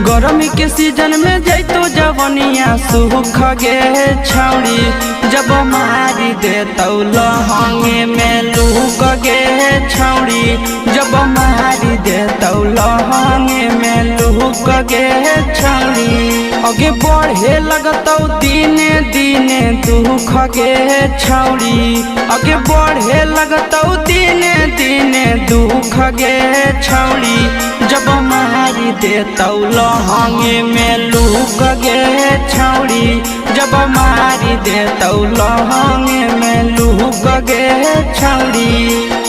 गर्मी के सीजन में जैतो जवनिया सुख गे छौड़ी जब मारी दे तो लहंगे में लूक गे छौड़ी जब मारी दे तो लहंगे में लूक गे छौड़ी आगे बढ़े लगतौ दिने दिने दुख गे छौड़ी आगे बढ़े लगतौ दिने दिने दुख गे छौड़ी जब मारी दे तो लहंगे में लूक गे छौड़ी जब मारी दे तो लहंगे में लूक गे छौड़ी।